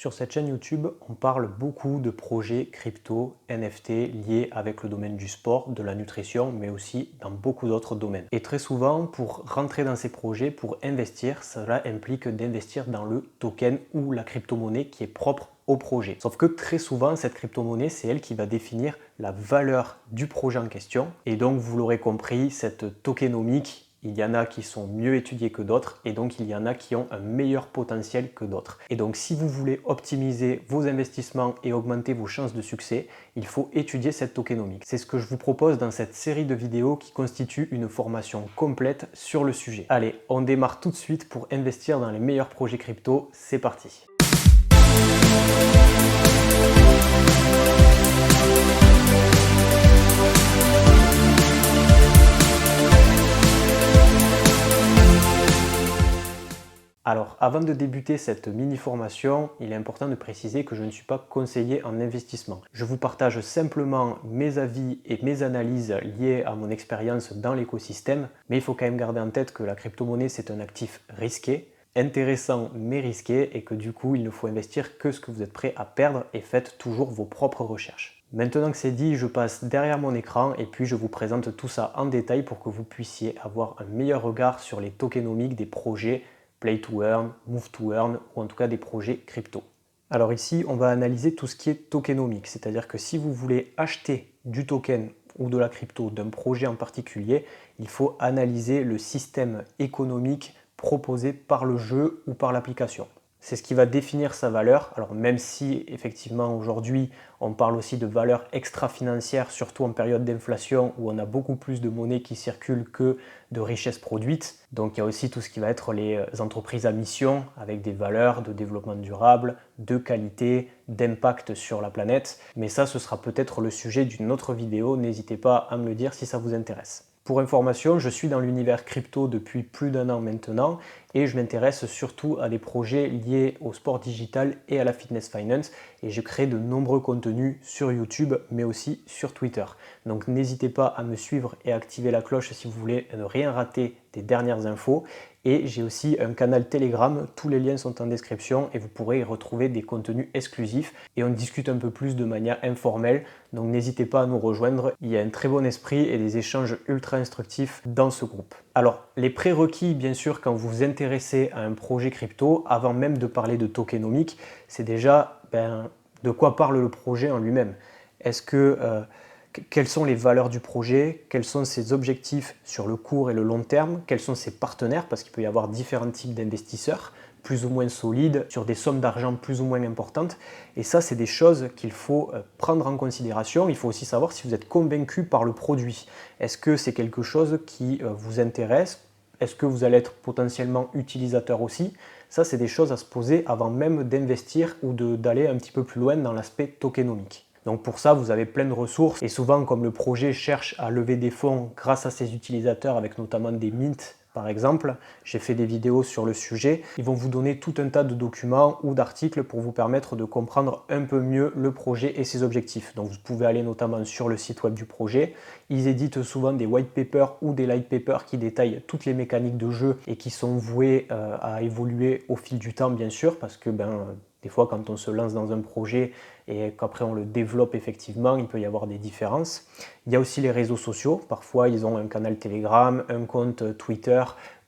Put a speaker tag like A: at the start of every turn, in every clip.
A: Sur cette chaîne YouTube, on parle beaucoup de projets crypto, NFT liés avec le domaine du sport, de la nutrition, mais aussi dans beaucoup d'autres domaines. Et très souvent, pour rentrer dans ces projets, pour investir, cela implique d'investir dans le token ou la crypto-monnaie qui est propre au projet. Sauf que très souvent, cette crypto-monnaie, c'est elle qui va définir la valeur du projet en question. Et donc, vous l'aurez compris, cette tokenomique, il y en a qui sont mieux étudiés que d'autres et donc il y en a qui ont un meilleur potentiel que d'autres. Et donc si vous voulez optimiser vos investissements et augmenter vos chances de succès, il faut étudier cette tokenomics. C'est ce que je vous propose dans cette série de vidéos qui constitue une formation complète sur le sujet. Allez, on démarre tout de suite pour investir dans les meilleurs projets crypto. C'est parti! Alors, avant de débuter cette mini-formation, il est important de préciser que je ne suis pas conseiller en investissement. Je vous partage simplement mes avis et mes analyses liées à mon expérience dans l'écosystème, mais il faut quand même garder en tête que la crypto-monnaie, c'est un actif risqué, intéressant mais risqué, et que du coup, il ne faut investir que ce que vous êtes prêt à perdre et faites toujours vos propres recherches. Maintenant que c'est dit, je passe derrière mon écran et puis je vous présente tout ça en détail pour que vous puissiez avoir un meilleur regard sur les tokenomics des projets Play to Earn, Move to Earn ou en tout cas des projets crypto. Alors ici, on va analyser tout ce qui est tokenomique, c'est-à-dire que si vous voulez acheter du token ou de la crypto d'un projet en particulier, il faut analyser le système économique proposé par le jeu ou par l'application. C'est ce qui va définir sa valeur. Alors même si effectivement aujourd'hui on parle aussi de valeur extra-financière, surtout en période d'inflation où on a beaucoup plus de monnaie qui circule que de richesses produites. Donc il y a aussi tout ce qui va être les entreprises à mission avec des valeurs de développement durable, de qualité, d'impact sur la planète. Mais ça, ce sera peut-être le sujet d'une autre vidéo. N'hésitez pas à me le dire si ça vous intéresse. Pour information, je suis dans l'univers crypto depuis plus d'1 an maintenant et je m'intéresse surtout à des projets liés au sport digital et à la fitness finance et je crée de nombreux contenus sur YouTube mais aussi sur Twitter. Donc n'hésitez pas à me suivre et à activer la cloche si vous voulez ne rien rater des dernières infos. Et j'ai aussi un canal Telegram, tous les liens sont en description et vous pourrez y retrouver des contenus exclusifs et on discute un peu plus de manière informelle, donc n'hésitez pas à nous rejoindre, il y a un très bon esprit et des échanges ultra instructifs dans ce groupe. Alors les prérequis bien sûr quand vous vous intéressez à un projet crypto, avant même de parler de tokenomics, c'est déjà de quoi parle le projet en lui-même. Est-ce que quelles sont les valeurs du projet, quels sont ses objectifs sur le court et le long terme, quels sont ses partenaires, parce qu'il peut y avoir différents types d'investisseurs, plus ou moins solides, sur des sommes d'argent plus ou moins importantes. Et ça, c'est des choses qu'il faut prendre en considération. Il faut aussi savoir si vous êtes convaincu par le produit. Est-ce que c'est quelque chose qui vous intéresse? Est-ce que vous allez être potentiellement utilisateur aussi? Ça, c'est des choses à se poser avant même d'investir ou d'aller un petit peu plus loin dans l'aspect tokenomique. Donc pour ça, vous avez plein de ressources et souvent comme le projet cherche à lever des fonds grâce à ses utilisateurs avec notamment des mints par exemple, j'ai fait des vidéos sur le sujet, ils vont vous donner tout un tas de documents ou d'articles pour vous permettre de comprendre un peu mieux le projet et ses objectifs. Donc vous pouvez aller notamment sur le site web du projet, ils éditent souvent des white papers ou des light papers qui détaillent toutes les mécaniques de jeu et qui sont vouées à évoluer au fil du temps bien sûr, parce que des fois, quand on se lance dans un projet et qu'après on le développe effectivement, il peut y avoir des différences. Il y a aussi les réseaux sociaux. Parfois, ils ont un canal Telegram, un compte Twitter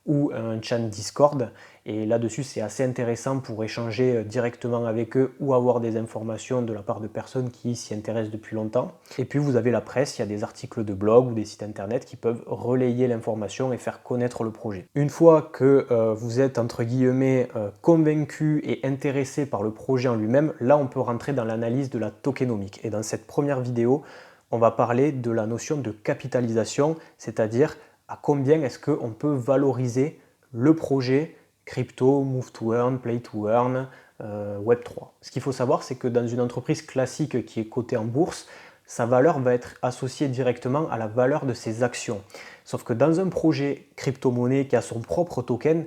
A: ou un chat Discord. Et là-dessus, c'est assez intéressant pour échanger directement avec eux ou avoir des informations de la part de personnes qui s'y intéressent depuis longtemps. Et puis, vous avez la presse, il y a des articles de blog ou des sites internet qui peuvent relayer l'information et faire connaître le projet. Une fois que vous êtes, entre guillemets, convaincu et intéressé par le projet en lui-même, là, on peut rentrer dans l'analyse de la tokenomique. Et dans cette première vidéo, on va parler de la notion de capitalisation, c'est-à-dire à combien est-ce qu'on peut valoriser le projet crypto, Move to Earn, Play to Earn, Web3. Ce qu'il faut savoir, c'est que dans une entreprise classique qui est cotée en bourse, sa valeur va être associée directement à la valeur de ses actions. Sauf que dans un projet crypto-monnaie qui a son propre token,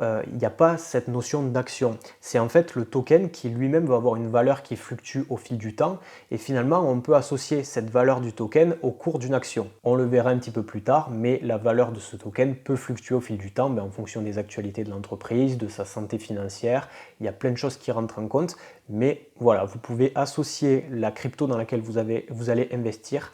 A: il n'y a pas cette notion d'action. C'est en fait le token qui lui-même va avoir une valeur qui fluctue au fil du temps et finalement on peut associer cette valeur du token au cours d'une action. On le verra un petit peu plus tard, mais la valeur de ce token peut fluctuer au fil du temps en fonction des actualités de l'entreprise, de sa santé financière. Il y a plein de choses qui rentrent en compte, mais voilà, vous pouvez associer la crypto dans laquelle vous allez investir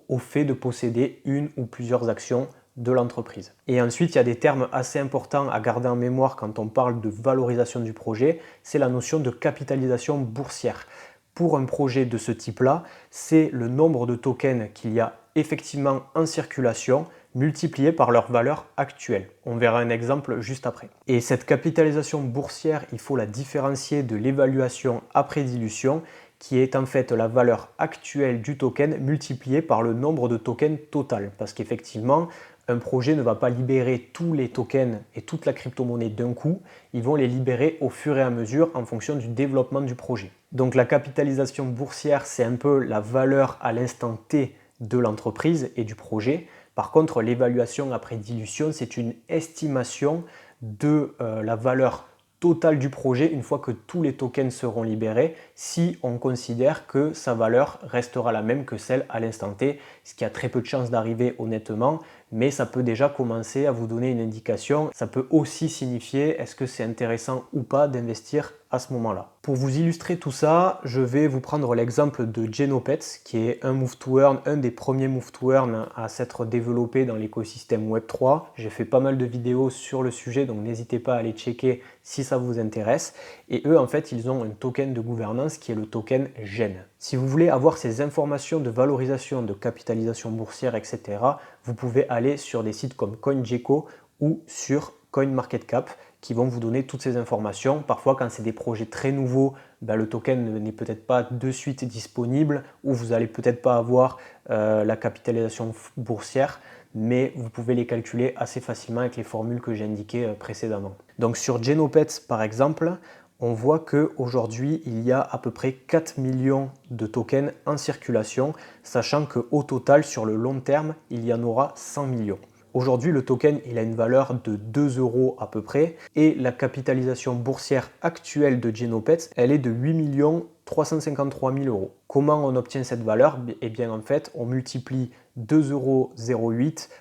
A: au fait de posséder une ou plusieurs actions de l'entreprise. Et ensuite, il y a des termes assez importants à garder en mémoire quand on parle de valorisation du projet, c'est la notion de capitalisation boursière. Pour un projet de ce type-là, c'est le nombre de tokens qu'il y a effectivement en circulation multiplié par leur valeur actuelle. On verra un exemple juste après. Et cette capitalisation boursière, il faut la différencier de l'évaluation après dilution, qui est en fait la valeur actuelle du token multipliée par le nombre de tokens total. Parce qu'effectivement, un projet ne va pas libérer tous les tokens et toute la crypto-monnaie d'un coup, ils vont les libérer au fur et à mesure en fonction du développement du projet. Donc la capitalisation boursière, c'est un peu la valeur à l'instant T de l'entreprise et du projet. Par contre, l'évaluation après dilution, c'est une estimation de la valeur totale du projet une fois que tous les tokens seront libérés, si on considère que sa valeur restera la même que celle à l'instant T, ce qui a très peu de chances d'arriver honnêtement, mais ça peut déjà commencer à vous donner une indication. Ça peut aussi signifier est-ce que c'est intéressant ou pas d'investir à ce moment-là. Pour vous illustrer tout ça, je vais vous prendre l'exemple de Genopets, qui est un move to earn, un des premiers move to earn à s'être développé dans l'écosystème Web3. J'ai fait pas mal de vidéos sur le sujet, donc n'hésitez pas à aller checker si ça vous intéresse. Et eux, en fait, ils ont un token de gouvernance qui est le token GEN. Si vous voulez avoir ces informations de valorisation, de capitalisation boursière, etc., vous pouvez aller sur des sites comme CoinGecko ou sur CoinMarketCap qui vont vous donner toutes ces informations. Parfois, quand c'est des projets très nouveaux, le token n'est peut-être pas de suite disponible ou vous n'allez peut-être pas avoir la capitalisation boursière, mais vous pouvez les calculer assez facilement avec les formules que j'ai indiquées précédemment. Donc sur Genopets par exemple, on voit qu'aujourd'hui, il y a à peu près 4 millions de tokens en circulation, sachant qu'au total, sur le long terme, il y en aura 100 millions. Aujourd'hui, le token il a une valeur de 2 euros à peu près et la capitalisation boursière actuelle de Genopets, elle est de 8 353 000 euros. Comment on obtient cette valeur? Eh bien, en fait, on multiplie 2,08 euros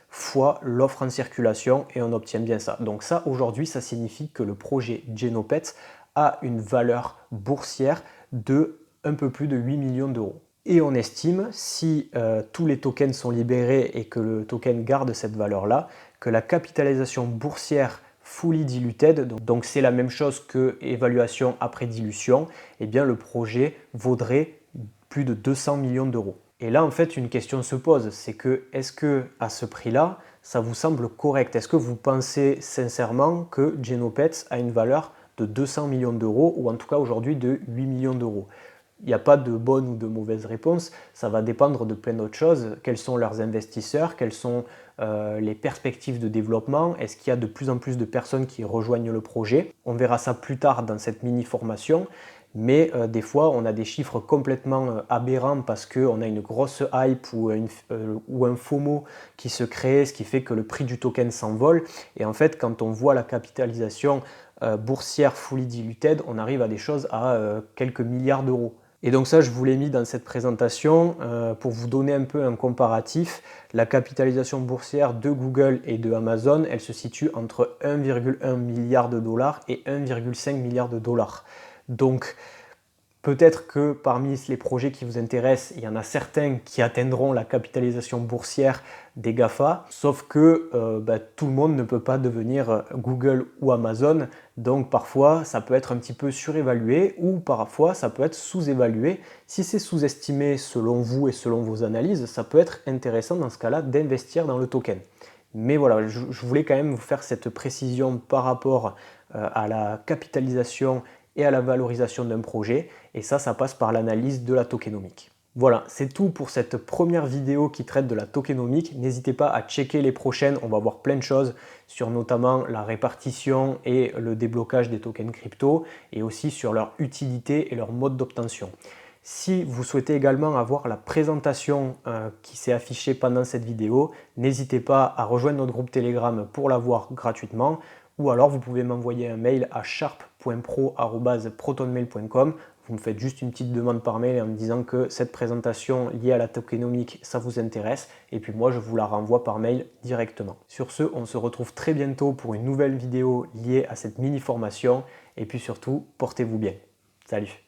A: fois l'offre en circulation et on obtient bien ça. Donc ça, aujourd'hui, ça signifie que le projet Genopets a une valeur boursière de un peu plus de 8 millions d'euros. Et on estime, si tous les tokens sont libérés et que le token garde cette valeur-là, que la capitalisation boursière fully diluted, donc c'est la même chose que évaluation après dilution, eh bien le projet vaudrait plus de 200 millions d'euros. Et là, en fait, une question se pose, c'est que est-ce que à ce prix-là, ça vous semble correct? Est-ce que vous pensez sincèrement que Genopets a une valeur de 200 millions d'euros ou en tout cas aujourd'hui de 8 millions d'euros? Il n'y a pas de bonne ou de mauvaise réponse, ça va dépendre de plein d'autres choses. Quels sont leurs investisseurs, quelles sont les perspectives de développement, est-ce qu'il y a de plus en plus de personnes qui rejoignent le projet? On verra ça plus tard dans cette mini-formation, mais des fois on a des chiffres complètement aberrants parce qu'on a une grosse hype ou un FOMO qui se crée, ce qui fait que le prix du token s'envole. Et en fait, quand on voit la capitalisation boursière fully diluted, on arrive à des choses à quelques milliards d'euros. Et donc ça, je vous l'ai mis dans cette présentation pour vous donner un peu un comparatif. La capitalisation boursière de Google et de Amazon, elle se situe entre 1,1 milliard de dollars et 1,5 milliard de dollars. Donc peut-être que parmi les projets qui vous intéressent, il y en a certains qui atteindront la capitalisation boursière des GAFA, sauf que tout le monde ne peut pas devenir Google ou Amazon, donc parfois ça peut être un petit peu surévalué ou parfois ça peut être sous-évalué. Si c'est sous-estimé selon vous et selon vos analyses, ça peut être intéressant dans ce cas-là d'investir dans le token. Mais voilà, je voulais quand même vous faire cette précision par rapport à la capitalisation et à la valorisation d'un projet, et ça passe par l'analyse de la tokenomique. Voilà, c'est tout pour cette première vidéo qui traite de la tokenomique. N'hésitez pas à checker les prochaines, on va voir plein de choses sur notamment la répartition et le déblocage des tokens crypto, et aussi sur leur utilité et leur mode d'obtention. Si vous souhaitez également avoir la présentation qui s'est affichée pendant cette vidéo, n'hésitez pas à rejoindre notre groupe Telegram pour la voir gratuitement, Ou alors vous pouvez m'envoyer un mail à sharp.pro@protonmail.com. Vous me faites juste une petite demande par mail en me disant que cette présentation liée à la tokenomics, ça vous intéresse. Et puis moi, je vous la renvoie par mail directement. Sur ce, on se retrouve très bientôt pour une nouvelle vidéo liée à cette mini-formation. Et puis surtout, portez-vous bien. Salut!